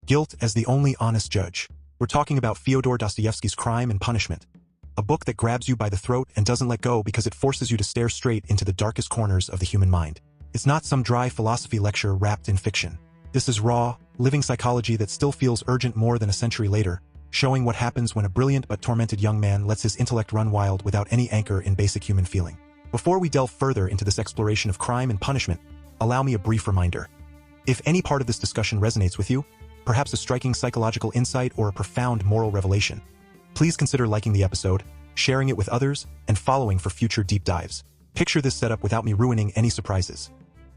Guilt as the only honest judge. We're talking about Fyodor Dostoevsky's Crime and Punishment, a book that grabs you by the throat and doesn't let go because it forces you to stare straight into the darkest corners of the human mind. It's not some dry philosophy lecture wrapped in fiction. This is raw, living psychology that still feels urgent more than a century later, showing what happens when a brilliant but tormented young man lets his intellect run wild without any anchor in basic human feeling. Before we delve further into this exploration of crime and punishment, allow me a brief reminder. If any part of this discussion resonates with you, perhaps a striking psychological insight or a profound moral revelation, please consider liking the episode, sharing it with others, and following for future deep dives. Picture this setup without me ruining any surprises.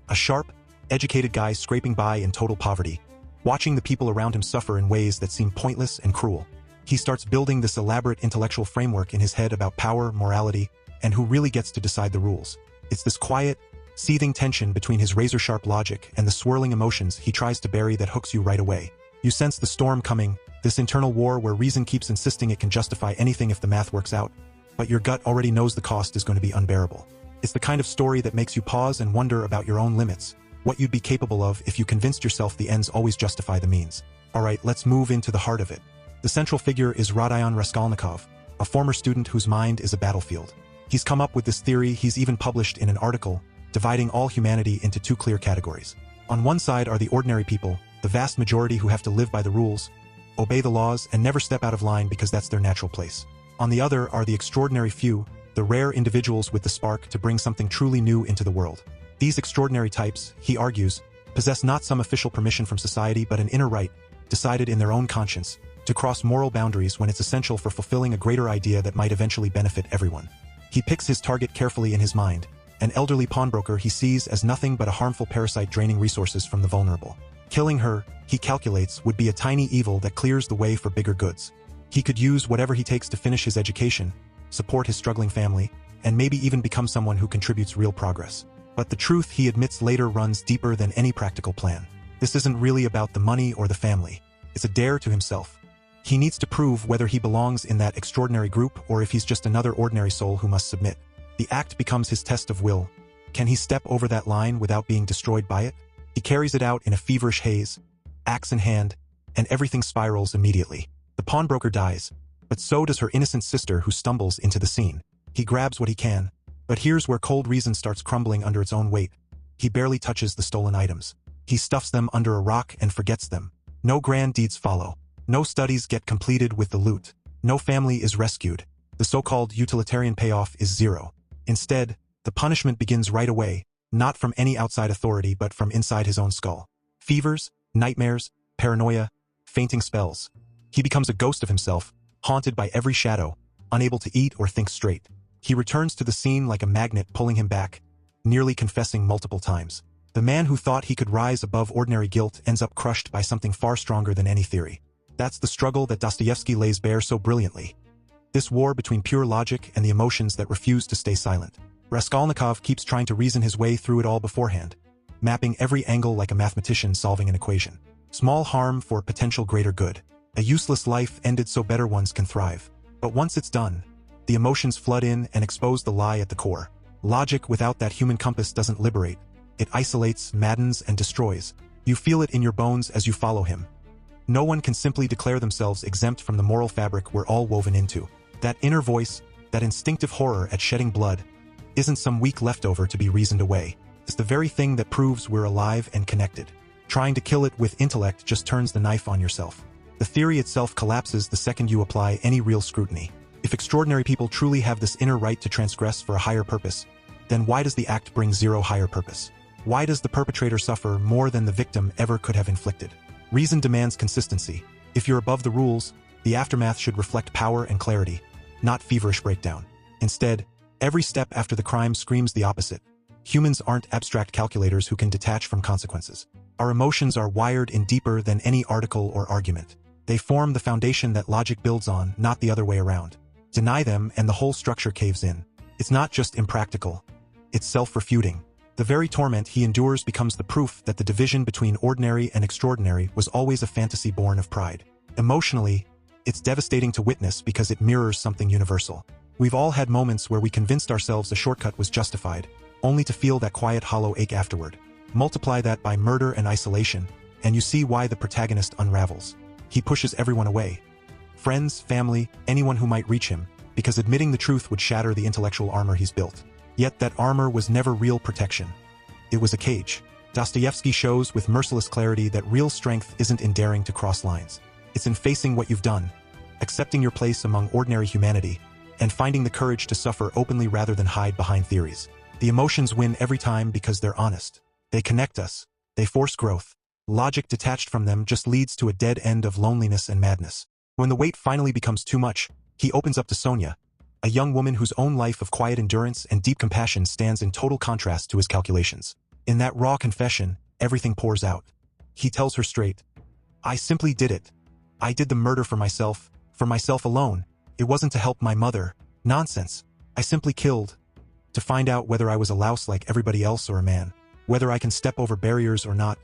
A sharp, educated guy scraping by in total poverty, watching the people around him suffer in ways that seem pointless and cruel. He starts building this elaborate intellectual framework in his head about power, morality, and who really gets to decide the rules. It's this quiet, seething tension between his razor-sharp logic and the swirling emotions he tries to bury that hooks you right away. You sense the storm coming, this internal war where reason keeps insisting it can justify anything if the math works out, but your gut already knows the cost is going to be unbearable. It's the kind of story that makes you pause and wonder about your own limits, what you'd be capable of if you convinced yourself the ends always justify the means. Alright, let's move into the heart of it. The central figure is Rodion Raskolnikov, a former student whose mind is a battlefield. He's come up with this theory he's even published in an article, dividing all humanity into two clear categories. On one side are the ordinary people, the vast majority who have to live by the rules, obey the laws, and never step out of line because that's their natural place. On the other are the extraordinary few, the rare individuals with the spark to bring something truly new into the world. These extraordinary types, he argues, possess not some official permission from society but an inner right, decided in their own conscience, to cross moral boundaries when it's essential for fulfilling a greater idea that might eventually benefit everyone. He picks his target carefully in his mind, an elderly pawnbroker he sees as nothing but a harmful parasite draining resources from the vulnerable. Killing her, he calculates, would be a tiny evil that clears the way for bigger goods. He could use whatever he takes to finish his education, support his struggling family, and maybe even become someone who contributes real progress. But the truth, he admits later, runs deeper than any practical plan. This isn't really about the money or the family. It's a dare to himself. He needs to prove whether he belongs in that extraordinary group or if he's just another ordinary soul who must submit. The act becomes his test of will. Can he step over that line without being destroyed by it? He carries it out in a feverish haze, axe in hand, and everything spirals immediately. The pawnbroker dies, but so does her innocent sister who stumbles into the scene. He grabs what he can, but here's where cold reason starts crumbling under its own weight. He barely touches the stolen items. He stuffs them under a rock and forgets them. No grand deeds follow. No studies get completed with the loot. No family is rescued. The so-called utilitarian payoff is zero. Instead, the punishment begins right away, not from any outside authority but from inside his own skull. Fevers, nightmares, paranoia, fainting spells. He becomes a ghost of himself, haunted by every shadow, unable to eat or think straight. He returns to the scene like a magnet pulling him back, nearly confessing multiple times. The man who thought he could rise above ordinary guilt ends up crushed by something far stronger than any theory. That's the struggle that Dostoevsky lays bare so brilliantly. This war between pure logic and the emotions that refuse to stay silent. Raskolnikov keeps trying to reason his way through it all beforehand, mapping every angle like a mathematician solving an equation. Small harm for potential greater good. A useless life ended so better ones can thrive. But once it's done, the emotions flood in and expose the lie at the core. Logic without that human compass doesn't liberate. It isolates, maddens, and destroys. You feel it in your bones as you follow him. No one can simply declare themselves exempt from the moral fabric we're all woven into. That inner voice, that instinctive horror at shedding blood, isn't some weak leftover to be reasoned away. It's the very thing that proves we're alive and connected. Trying to kill it with intellect just turns the knife on yourself. The theory itself collapses the second you apply any real scrutiny. If extraordinary people truly have this inner right to transgress for a higher purpose, then why does the act bring zero higher purpose? Why does the perpetrator suffer more than the victim ever could have inflicted? Reason demands consistency. If you're above the rules, the aftermath should reflect power and clarity, not feverish breakdown. Instead, every step after the crime screams the opposite. Humans aren't abstract calculators who can detach from consequences. Our emotions are wired in deeper than any article or argument. They form the foundation that logic builds on, not the other way around. Deny them and the whole structure caves in. It's not just impractical. It's self-refuting. The very torment he endures becomes the proof that the division between ordinary and extraordinary was always a fantasy born of pride. Emotionally, it's devastating to witness because it mirrors something universal. We've all had moments where we convinced ourselves a shortcut was justified, only to feel that quiet hollow ache afterward. Multiply that by murder and isolation, and you see why the protagonist unravels. He pushes everyone away. Friends, family, anyone who might reach him, because admitting the truth would shatter the intellectual armor he's built. Yet that armor was never real protection. It was a cage. Dostoevsky shows with merciless clarity that real strength isn't in daring to cross lines. It's in facing what you've done, accepting your place among ordinary humanity, and finding the courage to suffer openly rather than hide behind theories. The emotions win every time because they're honest. They connect us. They force growth. Logic detached from them just leads to a dead end of loneliness and madness. When the weight finally becomes too much, he opens up to Sonia, a young woman whose own life of quiet endurance and deep compassion stands in total contrast to his calculations. In that raw confession, everything pours out. He tells her straight, "I simply did it. I did the murder for myself alone. It wasn't to help my mother. Nonsense. I simply killed. To find out whether I was a louse like everybody else or a man. Whether I can step over barriers or not.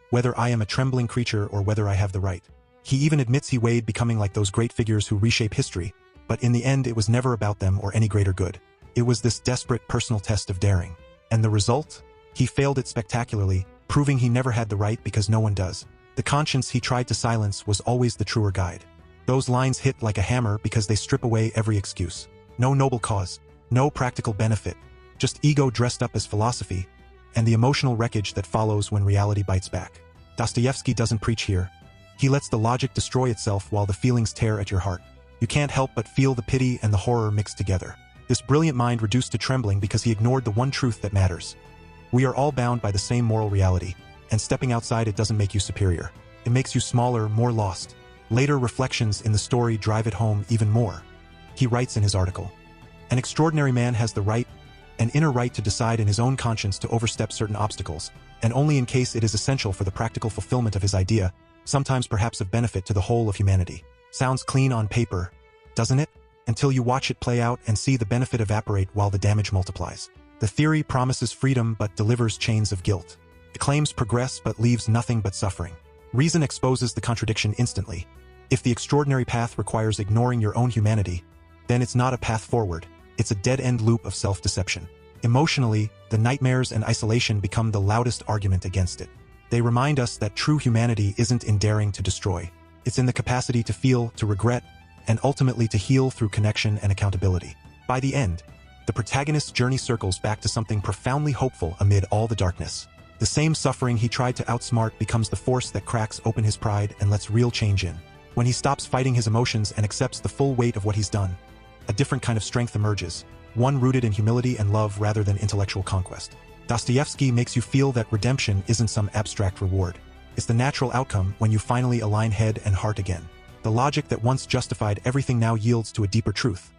Whether I am a trembling creature or whether I have the right." He even admits he weighed becoming like those great figures who reshape history, but in the end it was never about them or any greater good. It was this desperate personal test of daring. And the result? He failed it spectacularly, proving he never had the right because no one does. The conscience he tried to silence was always the truer guide. Those lines hit like a hammer because they strip away every excuse. No noble cause, no practical benefit, just ego dressed up as philosophy, and the emotional wreckage that follows when reality bites back. Dostoevsky doesn't preach here. He lets the logic destroy itself while the feelings tear at your heart. You can't help but feel the pity and the horror mixed together. This brilliant mind reduced to trembling because he ignored the one truth that matters. We are all bound by the same moral reality, and stepping outside it doesn't make you superior. It makes you smaller, more lost. Later reflections in the story drive it home even more. He writes in his article, "An extraordinary man has the right, an inner right to decide in his own conscience to overstep certain obstacles, and only in case it is essential for the practical fulfillment of his idea, sometimes perhaps of benefit to the whole of humanity." Sounds clean on paper, doesn't it? Until you watch it play out and see the benefit evaporate while the damage multiplies. The theory promises freedom but delivers chains of guilt. It claims progress but leaves nothing but suffering. Reason exposes the contradiction instantly. If the extraordinary path requires ignoring your own humanity, then it's not a path forward, it's a dead-end loop of self-deception. Emotionally, the nightmares and isolation become the loudest argument against it. They remind us that true humanity isn't in daring to destroy. It's in the capacity to feel, to regret, and ultimately to heal through connection and accountability. By the end, the protagonist's journey circles back to something profoundly hopeful amid all the darkness. The same suffering he tried to outsmart becomes the force that cracks open his pride and lets real change in. When he stops fighting his emotions and accepts the full weight of what he's done, a different kind of strength emerges, one rooted in humility and love rather than intellectual conquest. Dostoevsky makes you feel that redemption isn't some abstract reward. It's the natural outcome when you finally align head and heart again. The logic that once justified everything now yields to a deeper truth.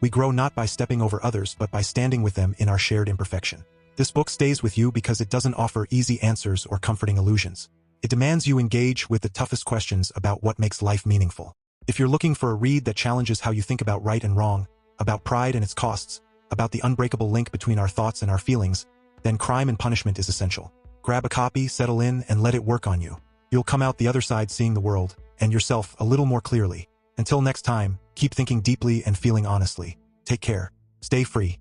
We grow not by stepping over others but by standing with them in our shared imperfection. This book stays with you because it doesn't offer easy answers or comforting illusions. It demands you engage with the toughest questions about what makes life meaningful. If you're looking for a read that challenges how you think about right and wrong, about pride and its costs, about the unbreakable link between our thoughts and our feelings, then Crime and Punishment is essential. Grab a copy, settle in, and let it work on you. You'll come out the other side seeing the world, and yourself, a little more clearly. Until next time, keep thinking deeply and feeling honestly. Take care. Stay free.